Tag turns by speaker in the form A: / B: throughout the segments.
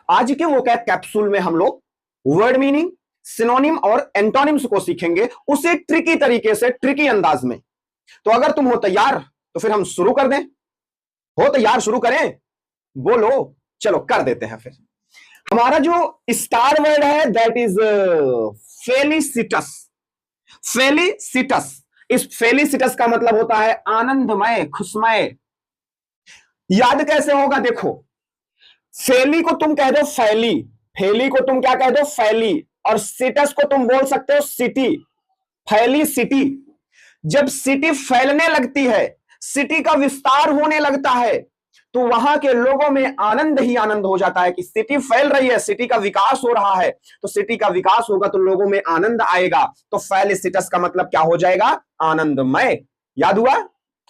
A: आज के vocab capsule में हम लोग वर्ड मीनिंग, सिनोनिम और एंटोनिम्स को सीखेंगे उसे ट्रिकी तरीके से, ट्रिकी अंदाज में। तो अगर तुम हो तैयार तो फिर हम शुरू कर दें। हो तैयार, शुरू करें? बोलो। चलो कर देते हैं फिर। हमारा जो स्टार वर्ड है दैट इज फेलिसिटस। फेलिसिटस, इस फेलिसिटस का मतलब होता है आनंदमय, खुशमय। याद कैसे होगा? देखो, फेली को तुम कह दो फैली, फेली को तुम क्या कह दो? फैली। और सिटस को तुम बोल सकते हो सिटी, फैली सिटी। जब सिटी फैलने लगती है, सिटी का विस्तार होने लगता है, तो वहां के लोगों में आनंद ही आनंद हो जाता है कि सिटी फैल रही है, सिटी का विकास हो रहा है। तो सिटी का विकास होगा तो लोगों में आनंद आएगा। तो फेलिसिटस का मतलब क्या हो जाएगा? आनंदमय। याद हुआ?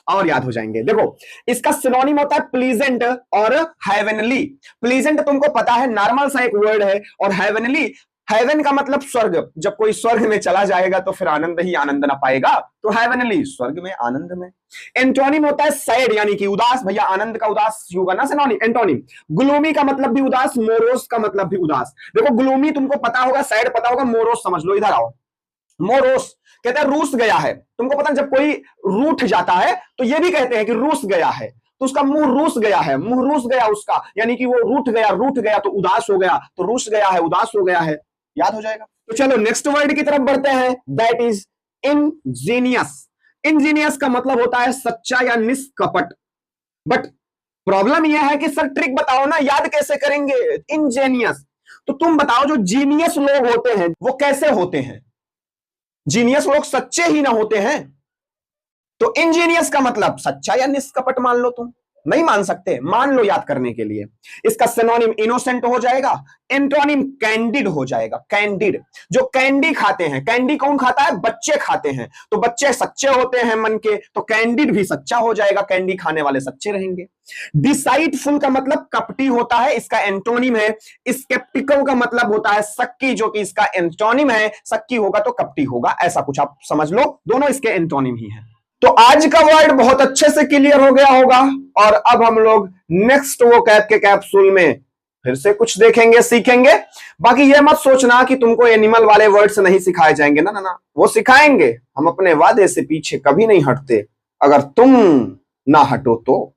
A: और याद हो जाएंगे। देखो, इसका सिनोनिम होता है प्लीजेंट और हेवनली। प्लीजेंट तुमको पता है, नॉर्मल सा एक वर्ड है। और हेवनली, हेवन का मतलब स्वर्ग। जब कोई स्वर्ग में चला जाएगा तो फिर आनंद ही आनंद ना पाएगा। तो हेवनली, स्वर्ग में, आनंद में। एंटोनिम होता है सैड, यानी कि उदास। भैया आनंद का उदास होगा ना सिनोनिम, एंटोनिम। ग्लूमी का मतलब भी उदास, मोरोस का मतलब भी उदास। देखो, ग्लूमी तुमको पता होगा, सैड पता होगा, मोरोस समझ लो। इधर आओ। मोरोस कहते हैं रूस गया है। तुमको पता है जब कोई रूठ जाता है तो ये भी कहते हैं कि रूस गया है, तो उसका मुंह रूस गया है, मुंह रूस गया उसका, यानी कि वो रूठ गया, रूठ गया तो उदास हो गया, तो रूस गया है, उदास हो गया है। याद हो जाएगा। तो चलो नेक्स्ट वर्ड की तरफ बढ़ते हैं, दैट इज इंजीनियस। इंजीनियस का मतलब होता है सच्चा या निष्कपट। बट प्रॉब्लम यह है कि सर ट्रिक बताओ ना, याद कैसे करेंगे? इंजीनियस। तो तुम बताओ, जो जीनियस लोग होते हैं वो कैसे होते हैं? जीनियस लोग सच्चे ही ना होते हैं। तो इंजीनियस का मतलब सच्चा या निष्कपट मान लो। तुम नहीं मान सकते, मान लो याद करने के लिए। इसका सिनोनिम इनोसेंट हो जाएगा, एंटोनिम कैंडिड हो जाएगा। कैंडिड, जो कैंडी खाते हैं, कैंडी कौन खाता है? बच्चे खाते हैं। तो बच्चे सच्चे होते हैं मन के, तो कैंडिड भी सच्चा हो जाएगा, कैंडी खाने वाले सच्चे रहेंगे। डिसाइटफुल का मतलब कपटी होता है, इसका एंटोनिम है। स्केप्टिकल का मतलब होता है सक्की, जो कि इसका एंटोनिम है। सक्की होगा तो कपटी होगा, ऐसा कुछ आप समझ लो। दोनों इसके एंटोनिम ही है। तो आज का वर्ड बहुत अच्छे से क्लियर हो गया होगा। और अब हम लोग नेक्स्ट वोकैब के कैप्सूल में फिर से कुछ देखेंगे, सीखेंगे। बाकी ये मत सोचना कि तुमको एनिमल वाले वर्ड्स नहीं सिखाए जाएंगे, ना ना ना, वो सिखाएंगे। हम अपने वादे से पीछे कभी नहीं हटते, अगर तुम ना हटो तो।